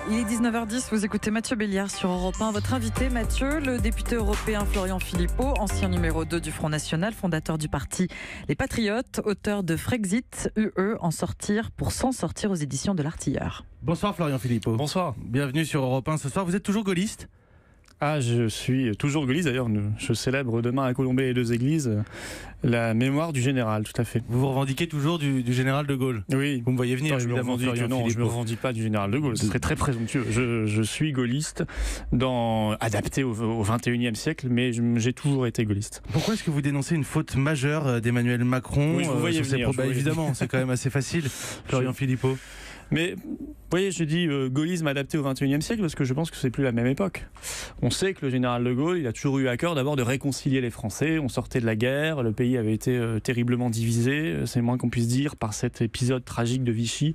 Il est 19h10, vous écoutez Mathieu Béliard sur Europe 1. Votre invité, Mathieu, le député européen Florian Philippot, ancien numéro 2 du Front National, fondateur du parti Les Patriotes, auteur de Frexit, UE, en sortir pour s'en sortir aux éditions de l'Artilleur. Bonsoir Florian Philippot. Bonsoir. Bienvenue sur Europe 1 ce soir. Vous êtes toujours gaulliste ? Ah, je suis toujours gaulliste. D'ailleurs, je célèbre demain à Colombey et deux églises la mémoire du général, tout à fait. Vous vous revendiquez toujours du général de Gaulle ? Oui. Vous me voyez venir, évidemment, Florian non, je ne me revendique pas du général de Gaulle. Ce serait très présomptueux. Je suis gaulliste, adapté au XXIe siècle, mais j'ai toujours été gaulliste. Pourquoi est-ce que vous dénoncez une faute majeure d'Emmanuel Macron ? Oui, je vous voyais venir. Évidemment, c'est quand même assez facile, Florian Philippot. Mais, vous voyez, je dis gaullisme adapté au XXIe siècle parce que je pense que c'est plus la même époque. On sait que le général de Gaulle, il a toujours eu à cœur d'abord de réconcilier les Français. On sortait de la guerre, le pays avait été terriblement divisé, c'est le moins qu'on puisse dire, par cet épisode tragique de Vichy,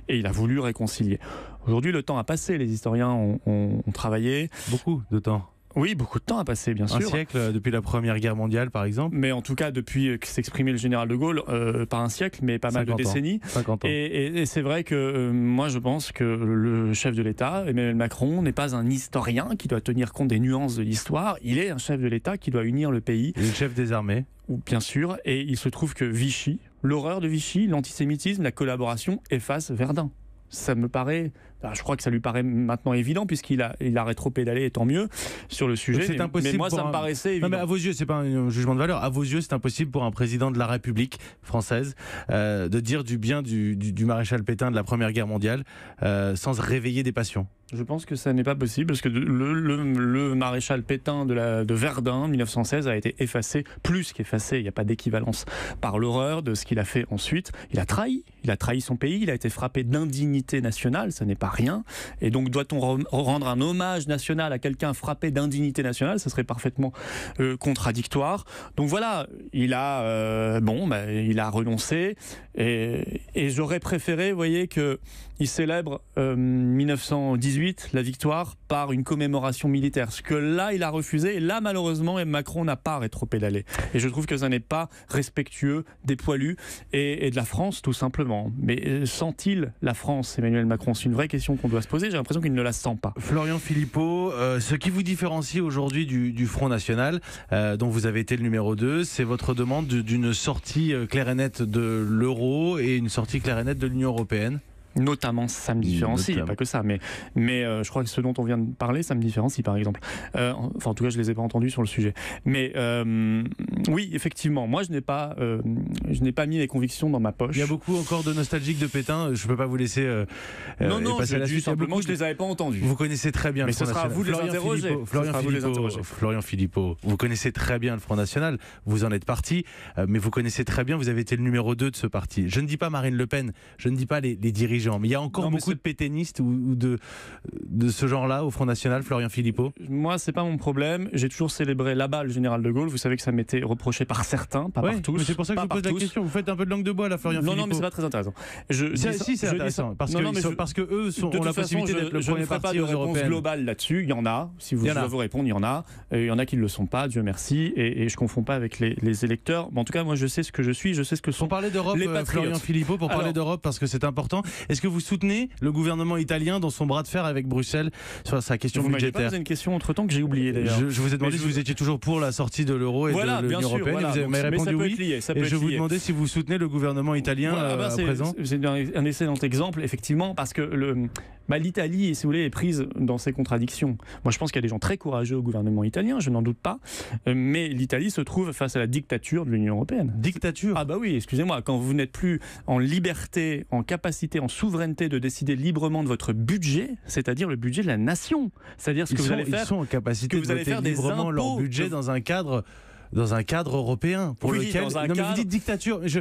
et il a voulu réconcilier. Aujourd'hui, le temps a passé, les historiens ont travaillé. Beaucoup de temps. Oui, beaucoup de temps a passé, bien sûr. Un siècle depuis la Première Guerre mondiale, par exemple. Mais en tout cas, depuis que s'exprimait le général de Gaulle, pas un siècle, mais pas mal de décennies. 50 ans. Et c'est vrai que moi, je pense que le chef de l'État, Emmanuel Macron, n'est pas un historien qui doit tenir compte des nuances de l'histoire. Il est un chef de l'État qui doit unir le pays. Il est le chef des armées. Bien sûr. Et il se trouve que Vichy, l'horreur de Vichy, l'antisémitisme, la collaboration efface Verdun. Ça me paraît... je crois que ça lui paraît maintenant évident puisqu'il a rétro-pédalé, et tant mieux, sur le sujet. C'est impossible. Mais moi, ça me paraissait évident. Non, mais à vos yeux, c'est pas un jugement de valeur. À vos yeux, c'est impossible pour un président de la République française de dire du bien du maréchal Pétain de la Première Guerre mondiale sans réveiller des passions. Je pense que ça n'est pas possible parce que le maréchal Pétain de Verdun 1916 a été effacé, plus qu'effacé, il n'y a pas d'équivalence, par l'horreur de ce qu'il a fait ensuite. Il a trahi son pays, il a été frappé d'indignité nationale, ça n'est pas rien. Et donc doit-on rendre un hommage national à quelqu'un frappé d'indignité nationale? Ça serait parfaitement contradictoire. Donc voilà, il a renoncé et j'aurais préféré, vous voyez, qu'il célèbre 1918, la victoire, par une commémoration militaire. Ce que là, il a refusé. Et là, malheureusement, Macron n'a pas rétropédalé. Et je trouve que ça n'est pas respectueux des poilus et de la France, tout simplement. Mais sent-il la France, Emmanuel Macron? C'est une vraie question qu'on doit se poser. J'ai l'impression qu'il ne la sent pas. Florian Philippot, ce qui vous différencie aujourd'hui du Front National, dont vous avez été le numéro 2, c'est votre demande d'une sortie claire et nette de l'euro et une sortie claire et nette de l'Union européenne. Notamment, ça me différencie, il n'y a pas que ça, mais je crois que ce dont on vient de parler, ça me différencie par exemple. En tout cas, je ne les ai pas entendus sur le sujet. Mais oui, effectivement, moi je n'ai pas mis les convictions dans ma poche. Il y a beaucoup encore de nostalgiques de Pétain, je ne peux pas vous laisser passer à la suite. Simplement que je ne les avais pas entendus. Vous connaissez très bien mais le Front National. Mais ce sera à vous de les interroger. Florian Philippot, vous connaissez très bien le Front National, vous en êtes parti, mais vous connaissez très bien, vous avez été le numéro 2 de ce parti. Je ne dis pas Marine Le Pen, je ne dis pas les dirigeants. Mais il y a encore beaucoup de pétainistes ou de ce genre-là au Front National, Florian Philippot. Moi, c'est pas mon problème. J'ai toujours célébré là-bas le général de Gaulle. Vous savez que ça m'était reproché par certains, pas par tous. Mais c'est pour ça que je vous pose la question. Vous faites un peu de langue de bois, là, Florian Philippot. Non, mais c'est pas très intéressant. C'est intéressant. Parce que eux ont la possibilité d'être le premier parti aux européennes. Je ne ferai pas de réponse globale là-dessus. Il y en a. Si vous voulez vous répondre, il y en a. Il y en a qui ne le sont pas, Dieu merci. Et je ne confonds pas avec les électeurs. Mais en tout cas, moi, je sais ce que je suis. Je sais ce que sont les patriotes. Pour parler d'Europe, Florian Philippot, parce que c'est important, est-ce que vous soutenez le gouvernement italien dans son bras de fer avec Bruxelles sur sa question budgétaire? Vous m'avez pas posé une question entre-temps que j'ai oubliée d'ailleurs. Je vous ai demandé si vous étiez toujours pour la sortie de l'euro et de l'Union européenne. Et vous avez répondu oui. Et je vous demandais si vous soutenez le gouvernement italien à présent. C'est un excellent exemple, effectivement, parce que l'Italie, si vous voulez, est prise dans ses contradictions. Moi, je pense qu'il y a des gens très courageux au gouvernement italien, je n'en doute pas. Mais l'Italie se trouve face à la dictature de l'Union européenne. Dictature? Ah bah oui, excusez-moi, quand vous n'êtes plus en liberté, en capacité, en souveraineté de décider librement de votre budget, c'est-à-dire le budget de la nation. C'est-à-dire ce que vous allez faire. Ils sont en capacité de voter librement leur budget dans un cadre européen pour lequel... mais vous dites dictature. Je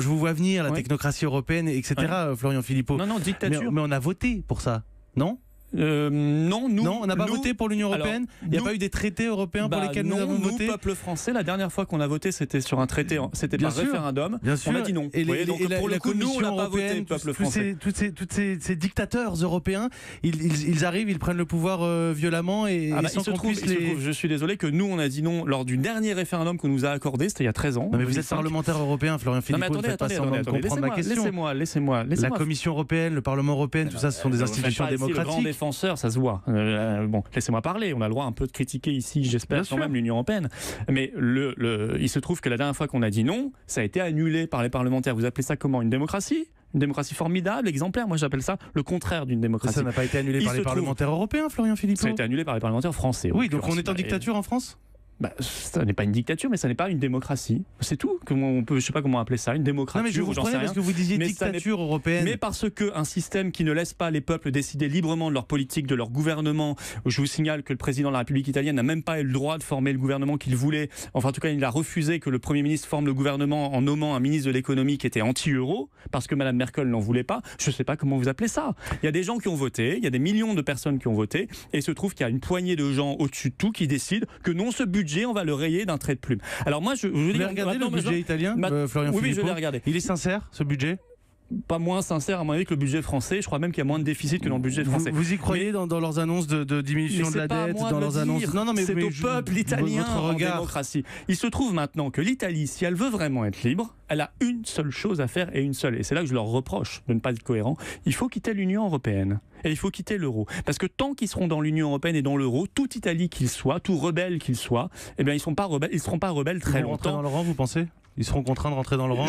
vous vois venir, la technocratie européenne, etc., Florian Philippot. Non, dictature. Mais on a voté pour ça, non? Non, on n'a pas voté pour l'Union européenne. Il n'y a pas eu des traités européens pour lesquels nous avons voté. Nous, peuple français, la dernière fois qu'on a voté, c'était sur un traité, c'était par référendum. Bien sûr. On a dit non. Et pour le coup, nous, on n'a pas voté, peuple français. Tous ces dictateurs européens, ils arrivent, ils prennent le pouvoir violemment et sans qu'on puisse les... Je suis désolé que nous, on a dit non lors du dernier référendum qu'on nous a accordé, c'était il y a 13 ans. Non, mais vous êtes parlementaire européen, Florian Philippot, ne faites pas semblant de comprendre ma question. Laissez-moi. La Commission européenne, le Parlement européen, tout ça, ce sont des institutions démocratiques. Le grand défenseur, ça se voit. Bon, laissez-moi parler. On a le droit un peu de critiquer ici, j'espère, quand même l'Union européenne. Mais il se trouve que la dernière fois qu'on a dit non, ça a été annulé par les parlementaires. Vous appelez ça comment? Une démocratie? Une démocratie formidable, exemplaire. Moi, j'appelle ça le contraire d'une démocratie. Ça n'a pas été annulé par les parlementaires européens, Florian Philippot? Ça a été annulé par les parlementaires français. Oui, donc on est en dictature en France? Ça n'est pas une dictature, mais ça n'est pas une démocratie. C'est tout. Je ne sais pas comment appeler ça, une démocratie. Non, mais je vous prenais parce que vous disiez dictature européenne. Mais parce qu'un système qui ne laisse pas les peuples décider librement de leur politique, de leur gouvernement. Je vous signale que le président de la République italienne n'a même pas eu le droit de former le gouvernement qu'il voulait. Enfin, en tout cas, il a refusé que le Premier ministre forme le gouvernement en nommant un ministre de l'économie qui était anti-euro, parce que Mme Merkel n'en voulait pas. Je ne sais pas comment vous appelez ça. Il y a des gens qui ont voté, il y a des millions de personnes qui ont voté, et il se trouve qu'il y a une poignée de gens au-dessus de tout qui décident que non, ce budget, on va le rayer d'un trait de plume. Alors moi, je vous dis, regardez le budget italien, Florian Philippot. Oui, je l'ai regardé. Il est sincère, ce budget? Pas moins sincère à mon avis que le budget français. Je crois même qu'il y a moins de déficit que dans le budget français. Vous y croyez dans leurs annonces de diminution de la dette, dans leurs annonces? Non, mais c'est au peuple italien en démocratie. Il se trouve maintenant que l'Italie, si elle veut vraiment être libre, elle a une seule chose à faire et une seule. Et c'est là que je leur reproche de ne pas être cohérent. Il faut quitter l'Union européenne et il faut quitter l'euro. Parce que tant qu'ils seront dans l'Union européenne et dans l'euro, tout Italie qu'il soit, tout rebelle qu'il soit, eh bien ils seront pas rebelles très longtemps. Rentrer dans le rang, vous pensez? Ils seront contraints de rentrer dans le rang.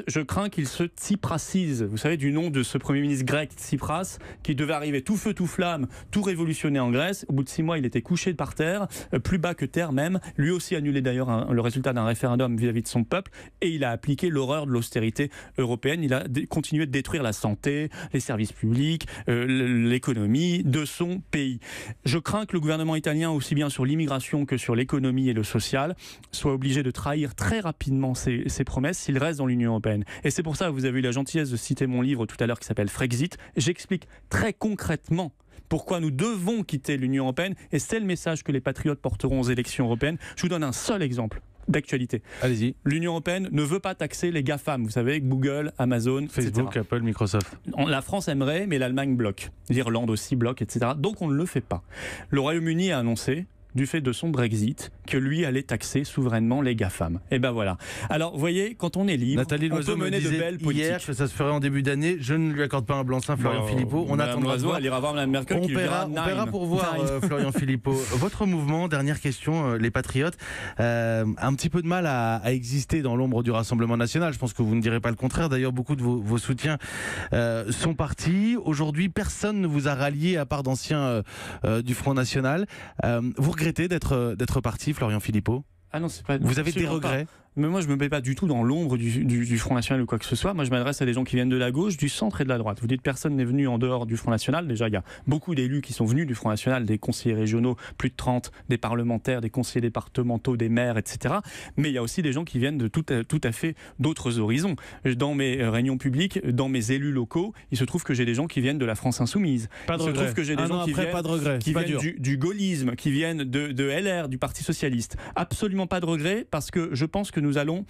Je crains qu'ils se Tsiprasisent. Vous savez, du nom de ce Premier ministre grec, Tsipras, qui devait arriver tout feu, tout flamme, tout révolutionner en Grèce. Au bout de 6 mois, il était couché par terre, plus bas que terre même. Lui aussi annulé d'ailleurs le résultat d'un référendum vis-à-vis de son peuple. Et il a appliqué l'horreur de l'austérité européenne. Il a continué de détruire la santé, les services publics, l'économie de son pays. Je crains que le gouvernement italien, aussi bien sur l'immigration que sur l'économie et le social, soit obligé de trahir très rapidement ses promesses s'il reste dans l'Union européenne. Et c'est pour ça que vous avez eu la gentillesse de citer mon livre tout à l'heure qui s'appelle Frexit. J'explique très concrètement pourquoi nous devons quitter l'Union européenne et c'est le message que les patriotes porteront aux élections européennes. Je vous donne un seul exemple d'actualité. Allez-y. L'Union européenne ne veut pas taxer les GAFAM, vous savez, Google, Amazon, Facebook, etc. Apple, Microsoft. La France aimerait, mais l'Allemagne bloque. L'Irlande aussi bloque, etc. Donc on ne le fait pas. Le Royaume-Uni a annoncé, du fait de son Brexit, que lui allait taxer souverainement les GAFAM. Et ben voilà. Alors, vous voyez, quand on est libre, Nathalie on peut mener de belles politiques. Hier que ça se ferait en début d'année, je ne lui accorde pas un blanc-seing, Florian Philippot. On attendra de voir. Elle ira voir Mme Merkel. On paiera pour voir, Florian Philippot. Votre mouvement, dernière question, les Patriotes, a un petit peu de mal à exister dans l'ombre du Rassemblement National. Je pense que vous ne direz pas le contraire. D'ailleurs, beaucoup de vos soutiens sont partis. Aujourd'hui, personne ne vous a rallié à part d'anciens du Front National. Vous regrettez d'être parti, Florian Philippot? Ah non, c'est pas. Vous avez des regrets? Mais moi, je ne me mets pas du tout dans l'ombre du Front National ou quoi que ce soit. Moi, je m'adresse à des gens qui viennent de la gauche, du centre et de la droite. Vous dites personne n'est venu en dehors du Front National. Déjà, il y a beaucoup d'élus qui sont venus du Front National, des conseillers régionaux, plus de 30, des parlementaires, des conseillers départementaux, des maires, etc. Mais il y a aussi des gens qui viennent de tout à fait d'autres horizons. Dans mes réunions publiques, dans mes élus locaux, il se trouve que j'ai des gens qui viennent de la France Insoumise. Pas de regret. Il se trouve que j'ai des gens qui viennent du gaullisme, qui viennent de LR, du Parti Socialiste. Absolument pas de regret, parce que je pense que nous allons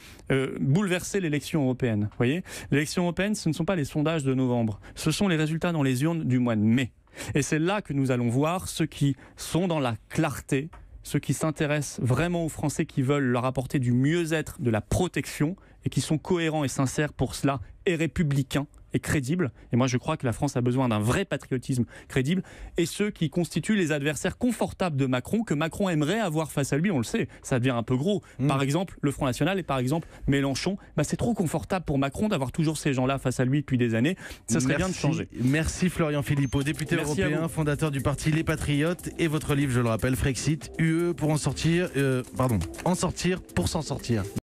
bouleverser l'élection européenne. Vous voyez, l'élection européenne, ce ne sont pas les sondages de novembre, ce sont les résultats dans les urnes du mois de mai. Et c'est là que nous allons voir ceux qui sont dans la clarté, ceux qui s'intéressent vraiment aux Français, qui veulent leur apporter du mieux-être, de la protection, et qui sont cohérents et sincères pour cela, et républicains et crédibles. Et moi, je crois que la France a besoin d'un vrai patriotisme crédible. Et ceux qui constituent les adversaires confortables de Macron, que Macron aimerait avoir face à lui, on le sait, ça devient un peu gros. Par exemple, le Front National et par exemple Mélenchon. C'est trop confortable pour Macron d'avoir toujours ces gens-là face à lui depuis des années. Ça serait bien de changer. Merci Florian Philippot, député européen, fondateur du parti Les Patriotes. Et votre livre, je le rappelle, Frexit, UE pour en sortir, en sortir pour s'en sortir.